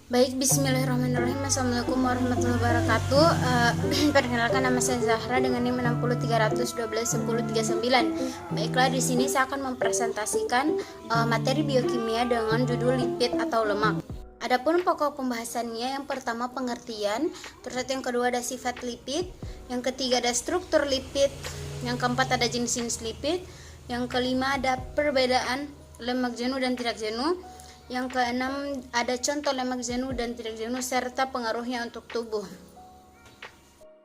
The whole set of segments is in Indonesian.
Baik, bismillahirrahmanirrahim. Assalamualaikum warahmatullahi wabarakatuh. Perkenalkan, nama saya Zahra dengan NIM 603121039. Baiklah, di sini saya akan mempresentasikan materi biokimia dengan judul lipid atau lemak. Adapun pokok pembahasannya, yang pertama pengertian, terus yang kedua ada sifat lipid, yang ketiga ada struktur lipid, yang keempat ada jenis-jenis lipid, yang kelima ada perbedaan lemak jenuh dan tidak jenuh, yang keenam ada contoh lemak jenuh dan tidak jenuh serta pengaruhnya untuk tubuh.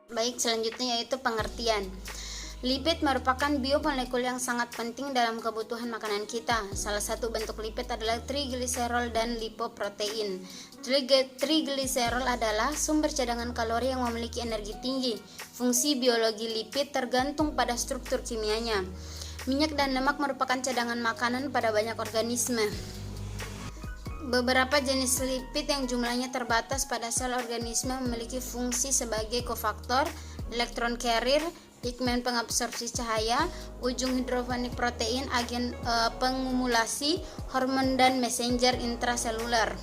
Baik, selanjutnya yaitu pengertian. Lipid merupakan biomolekul yang sangat penting dalam kebutuhan makanan kita. Salah satu bentuk lipid adalah trigliserol dan lipoprotein. Trigliserol adalah sumber cadangan kalori yang memiliki energi tinggi. Fungsi biologi lipid tergantung pada struktur kimianya. Minyak dan lemak merupakan cadangan makanan pada banyak organisme. Beberapa jenis lipid yang jumlahnya terbatas pada sel organisme memiliki fungsi sebagai kofaktor, elektron carrier, pigmen pengabsorpsi cahaya, ujung hidrofonik protein, agen pengumulasi, hormon dan messenger intraseluler.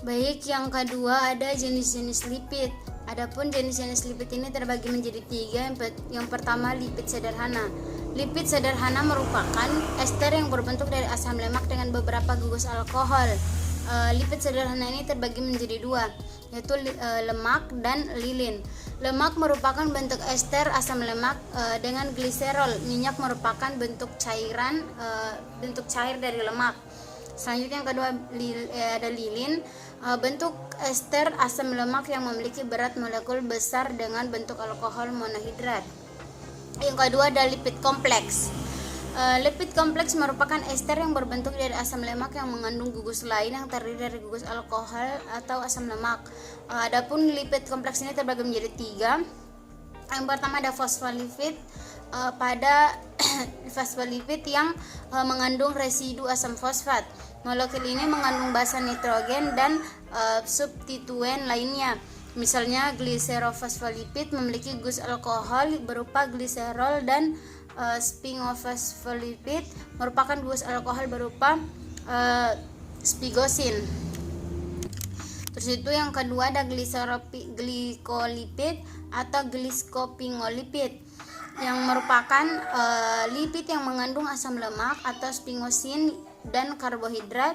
Baik, yang kedua ada jenis-jenis lipid. Adapun jenis-jenis lipid ini terbagi menjadi tiga. Yang pertama, lipid sederhana. Lipid sederhana merupakan ester yang berbentuk dari asam lemak dengan beberapa gugus alkohol. Lipid sederhana ini terbagi menjadi dua, yaitu lemak dan lilin. Lemak merupakan bentuk ester asam lemak dengan gliserol. Minyak merupakan bentuk cairan, bentuk cair dari lemak. Selanjutnya yang kedua ada lilin, bentuk ester asam lemak yang memiliki berat molekul besar dengan bentuk alkohol monohidrat. Yang kedua ada lipid kompleks. Lipid kompleks merupakan ester yang berbentuk dari asam lemak yang mengandung gugus lain yang terdiri dari gugus alkohol atau asam lemak. Adapun lipid kompleks ini terbagi menjadi tiga. Yang pertama ada fosfolipid. Pada fosfolipid yang mengandung residu asam fosfat. Molekul ini mengandung basa nitrogen dan substituen lainnya. Misalnya gliserofosfolipid memiliki gugus alkohol berupa gliserol dan sphingofosfolipid merupakan gugus alkohol berupa sphingosine. Terus itu yang kedua ada glikolipid atau glycopingolipid yang merupakan lipid yang mengandung asam lemak atau sphingosine dan karbohidrat.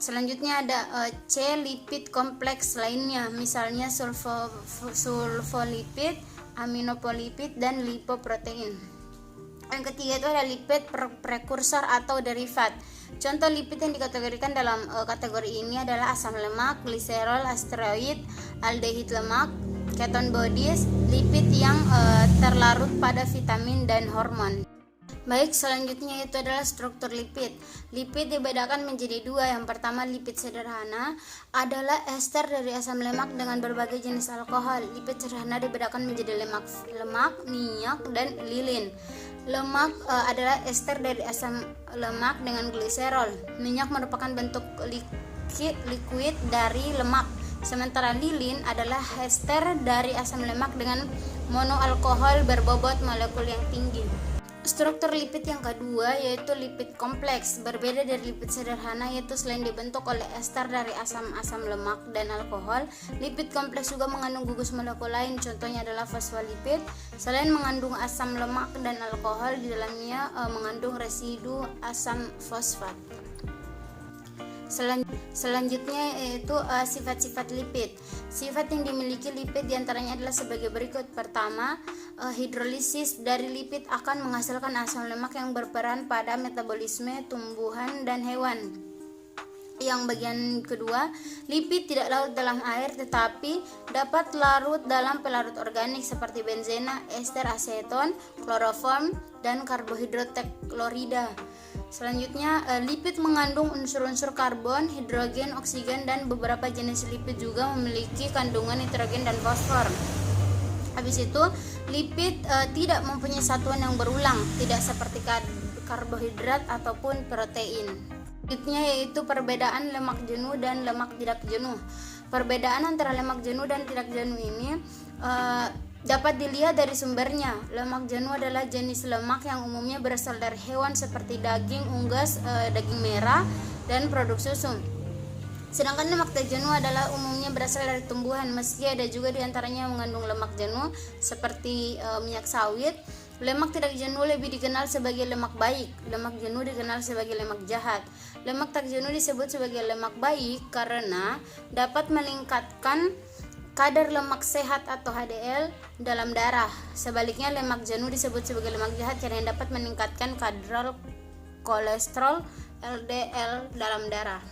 Selanjutnya ada C lipid kompleks lainnya, misalnya sulfolipid, aminopolipid dan lipoprotein. Yang ketiga itu ada lipid prekursor atau derivat. Contoh lipid yang dikategorikan dalam kategori ini adalah asam lemak, gliserol, asteroid, aldehid lemak, keton bodies, lipid yang terlarut pada vitamin dan hormon. Baik, selanjutnya itu adalah struktur lipid. Lipid dibedakan menjadi dua. Yang pertama, lipid sederhana adalah ester dari asam lemak dengan berbagai jenis alkohol. Lipid sederhana dibedakan menjadi lemak, minyak, dan lilin. Lemak adalah ester dari asam lemak dengan gliserol. Minyak merupakan bentuk liquid dari lemak. Sementara lilin adalah ester dari asam lemak dengan monoalkohol berbobot molekul yang tinggi. Struktur lipid yang kedua yaitu lipid kompleks. Berbeda dari lipid sederhana, yaitu selain dibentuk oleh ester dari asam lemak dan alkohol, lipid kompleks juga mengandung gugus molekul lain. Contohnya adalah fosfolipid. Selain mengandung asam lemak dan alkohol, di dalamnya mengandung residu asam fosfat. Selanjutnya yaitu sifat-sifat lipid. Sifat yang dimiliki lipid diantaranya adalah sebagai berikut. Pertama, hidrolisis dari lipid akan menghasilkan asam lemak yang berperan pada metabolisme tumbuhan dan hewan. Yang bagian kedua, lipid tidak larut dalam air tetapi dapat larut dalam pelarut organik seperti benzena, ester aseton, kloroform, dan karbohidrat klorida. Selanjutnya, lipid mengandung unsur-unsur karbon, hidrogen, oksigen, dan beberapa jenis lipid juga memiliki kandungan nitrogen dan fosfor. Habis itu, lipid tidak mempunyai satuan yang berulang, tidak seperti karbohidrat ataupun protein. Selanjutnya yaitu perbedaan lemak jenuh dan lemak tidak jenuh. Perbedaan antara lemak jenuh dan tidak jenuh ini dapat dilihat dari sumbernya. Lemak jenuh adalah jenis lemak yang umumnya berasal dari hewan seperti daging unggas, daging merah, dan produk susu. Sedangkan lemak tak jenuh adalah umumnya berasal dari tumbuhan, meski ada juga diantaranya yang mengandung lemak jenuh seperti minyak sawit. Lemak tidak jenuh lebih dikenal sebagai lemak baik. Lemak jenuh dikenal sebagai lemak jahat. Lemak tak jenuh disebut sebagai lemak baik karena dapat meningkatkan kadar lemak sehat atau HDL dalam darah. Sebaliknya lemak jenuh disebut sebagai lemak jahat karena dapat meningkatkan kadar kolesterol LDL dalam darah.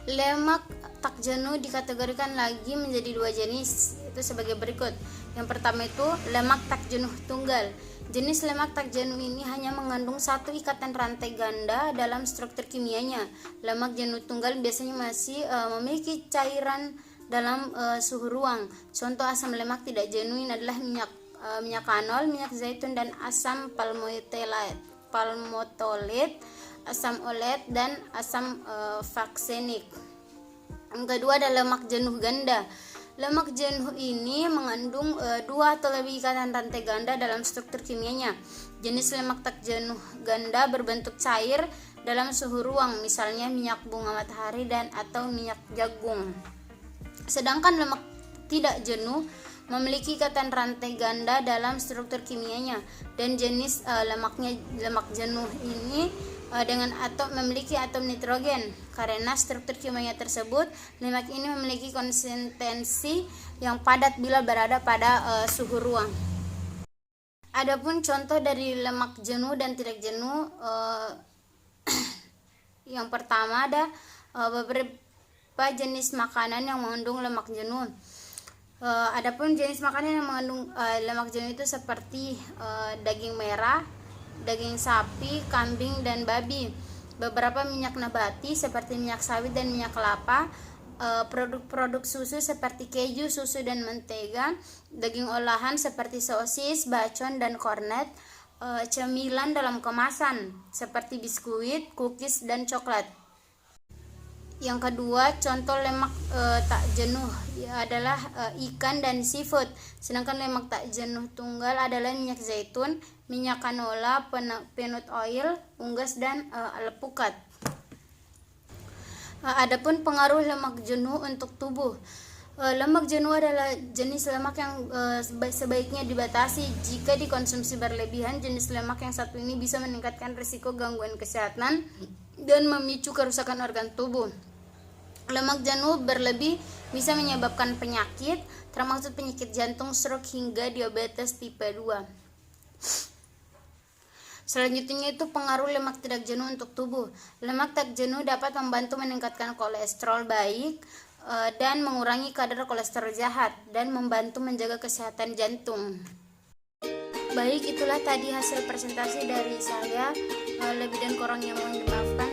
Lemak tak jenuh dikategorikan lagi menjadi dua jenis, itu sebagai berikut. Yang pertama itu lemak tak jenuh tunggal. Jenis lemak tak jenuh ini hanya mengandung satu ikatan rantai ganda dalam struktur kimianya. Lemak jenuh tunggal biasanya masih memiliki cairan dalam suhu ruang. Contoh asam lemak tidak jenuin adalah minyak kanol, minyak zaitun, dan asam palmitolet, asam olet, dan asam faksenik. Yang kedua adalah lemak jenuh ganda. Lemak jenuh ini mengandung dua atau lebih ikatan rantai ganda dalam struktur kimianya. Jenis lemak tak jenuh ganda berbentuk cair dalam suhu ruang, misalnya minyak bunga matahari dan atau minyak jagung. Sedangkan lemak tidak jenuh memiliki ikatan rantai ganda dalam struktur kimianya, dan jenis lemak jenuh ini dengan atom memiliki atom nitrogen. Karena struktur kimianya tersebut, lemak ini memiliki konsistensi yang padat bila berada pada suhu ruang. Adapun contoh dari lemak jenuh dan tidak jenuh, yang pertama ada beberapa jenis makanan yang mengandung lemak jenuh. Adapun jenis makanan yang mengandung lemak jenuh itu seperti daging merah, daging sapi, kambing, dan babi. Beberapa minyak nabati seperti minyak sawit dan minyak kelapa, produk-produk susu seperti keju, susu, dan mentega, daging olahan seperti sosis, bacon, dan kornet, cemilan dalam kemasan seperti biskuit, cookies, dan coklat. Yang kedua, contoh lemak tak jenuh adalah ikan dan seafood. Sedangkan lemak tak jenuh tunggal adalah minyak zaitun, minyak canola, peanut oil, unggas, dan alpukat. Adapun pengaruh lemak jenuh untuk tubuh. Lemak jenuh adalah jenis lemak yang sebaiknya dibatasi. Jika dikonsumsi berlebihan, jenis lemak yang satu ini bisa meningkatkan risiko gangguan kesehatan dan memicu kerusakan organ tubuh. Lemak jenuh berlebih bisa menyebabkan penyakit, termasuk penyakit jantung, stroke, hingga diabetes tipe 2. Selanjutnya itu pengaruh lemak tidak jenuh untuk tubuh. Lemak tak jenuh dapat membantu meningkatkan kolesterol baik dan mengurangi kadar kolesterol jahat, dan membantu menjaga kesehatan jantung. Baik, itulah tadi hasil presentasi dari saya. Lebih dan kurangnya mohon dimaafkan.